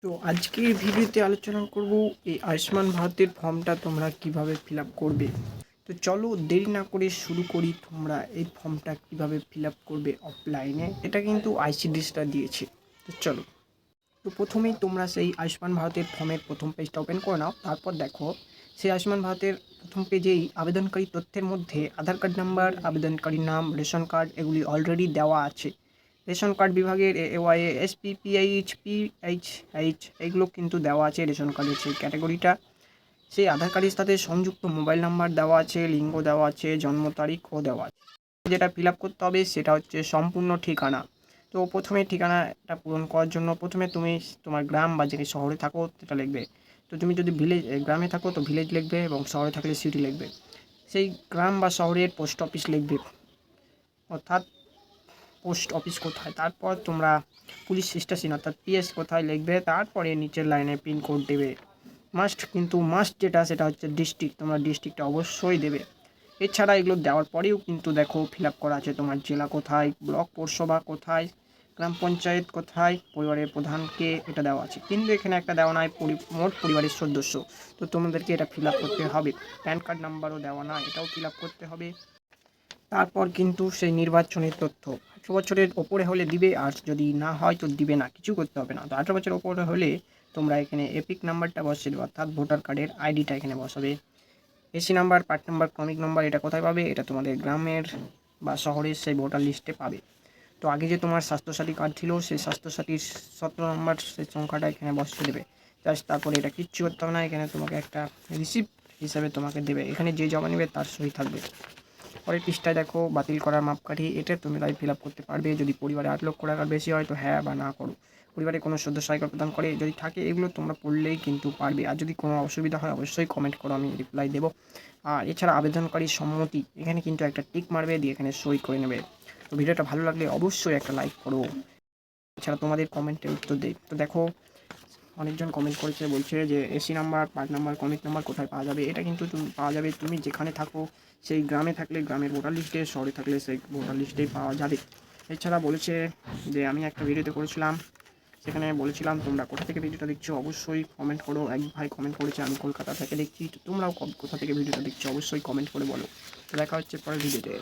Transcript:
তো আজকের ভিডিওতে আলোচনা করব এই আয়ুষ্মান ভারতের ফর্মটা তোমরা কিভাবে ফিল আপ করবে। তো চলো দেরি না করে শুরু করি। তোমরা এই ফর্মটা কিভাবে ফিল আপ করবে অফলাইনে, এটা কিন্তু আইসিডিএসটা দিয়েছে। তো চলো, তো প্রথমেই তোমরা সেই আয়ুষ্মান ভারতের ফর্মের প্রথম পেজটা ওপেন করে নাও। তারপর দেখো সেই আয়ুষ্মান ভারতের প্রথম পেজেই আবেদনকারী তথ্যের মধ্যে আধার কার্ড নাম্বার, আবেদনকারীর নাম, রেশন কার্ড এগুলি অলরেডি দেওয়া আছে। রেশন কার্ড বিভাগের AAYA, SP, PHH এগুলো কিন্তু দেওয়া আছে। রেশন কার্ডের সেই ক্যাটাগরিটা, সেই আধার কার্ডের সাথে সংযুক্ত মোবাইল নাম্বার দেওয়া আছে, লিঙ্গ দেওয়া আছে, জন্ম তারিখও দেওয়া আছে। যেটা ফিল আপ করতে হবে সেটা হচ্ছে সম্পূর্ণ ঠিকানা। তো প্রথমে ঠিকানাটা পূরণ করার জন্য প্রথমে তুমি তোমার গ্রাম বা যে শহরে থাকো সেটা লিখবে। তো তুমি যদি গ্রামে থাকো তো ভিলেজ লিখবে, এবং শহরে থাকলে সিটি লিখবে। সেই গ্রাম বা শহরের পোস্ট অফিস লিখবে, অর্থাৎ পোস্ট অফিস কোথায়। তারপর তোমরা পুলিশ স্টেশন অর্থাৎ PS কোথায় লিখবে। তারপরে নিচের লাইনে পিনকোড দেবে। মাস্ট যেটা সেটা হচ্ছে ডিস্ট্রিক্ট, তোমরা ডিস্ট্রিক্টটা অবশ্যই দেবে। এছাড়া এগুলো দেওয়ার পরেও কিন্তু দেখো ফিল আপ করা আছে তোমার জেলা কোথায়, ব্লক পৌরসভা কোথায়, গ্রাম পঞ্চায়েত কোথায়, পরিবারের প্রধানকে, এটা দেওয়া আছে। কিন্তু এখানে একটা দেওয়া নাই মোট পরিবারের সদস্য। তো তোমাদেরকে এটা ফিল আপ করতে হবে। প্যান কার্ড নাম্বারও দেওয়া না, এটাও ফিল আপ করতে হবে। তারপর কিন্তু সেই নির্বাচনের তথ্য 18 বছরের ওপরে হলে দিবে, আর যদি না হয় তো দিবে না, কিছু করতে হবে না। তো 18 বছরের ওপরে হলে তোমরা এখানে এপিক নাম্বারটা বসিয়ে দেবে, অর্থাৎ ভোটার কার্ডের আইডিটা এখানে বসাবে। এসি নাম্বার, পার্ট নাম্বার, ক্রমিক নাম্বার এটা কোথায় পাবে? এটা তোমাদের গ্রামের বা শহরের সেই ভোটার লিস্টে পাবে। তো আগে যে তোমার স্বাস্থ্যসাথী কার্ড ছিল সেই স্বাস্থ্যসাথীর 17 নম্বর সেই সংখ্যাটা এখানে বসিয়ে দেবে। জাস্ট তারপরে এটা কিচ্ছু করতে হবে না। এখানে তোমাকে একটা রিসিপ্ট হিসাবে তোমাকে দেবে, এখানে যে জমা নেবে তার সই থাকবে। পরের পৃষ্ঠায় দেখো বাতিল করার মাপকাঠি, এটা তুমি তাই ফিল আপ করতে পারবে। যদি পরিবারে 8 লক্ষ টাকার বেশি হয় তো হ্যাঁ বা না করো। পরিবারে কোনো সদস্য আয়কর প্রদান করে যদি থাকে, এগুলো তোমরা পড়লেই কিন্তু পারবে। আর যদি কোনো অসুবিধা হয় অবশ্যই কমেন্ট করো, আমি রিপ্লাই দেবো। আর এছাড়া আবেদনকারীর সম্মতি, এখানে কিন্তু একটা টিক মারবে, দিয়ে এখানে সই করে নেবে। তো ভিডিওটা ভালো লাগলে অবশ্যই একটা লাইক করো। এছাড়া তোমাদের কমেন্টের উত্তর দেই। তো দেখো অনেকজন কমেন্ট করেছে, বলছে যে এসি নাম্বার, পার্ট নাম্বার, ক্রমিক নাম্বার কোথায় পাওয়া যাবে। এটা কিন্তু তুমি পাওয়া যাবে তুমি যেখানে থাকো, সেই গ্রামে থাকলে গ্রামের ভোটার লিস্টে, শহরে থাকলে সেই ভোটার লিস্টেই পাওয়া যাবে। এছাড়া বলেছে যে আমি একটা ভিডিওতে করেছিলাম, সেখানে বলেছিলাম তোমরা কোথা থেকে ভিডিওটা দেখছো অবশ্যই কমেন্ট করো। এক ভাই কমেন্ট করেছে আমি কলকাতা থেকে দেখছি, তো তোমরাও কোথা থেকে ভিডিওটা দেখছো অবশ্যই কমেন্ট করে বলো। তো দেখা হচ্ছে পরের ভিডিওতে।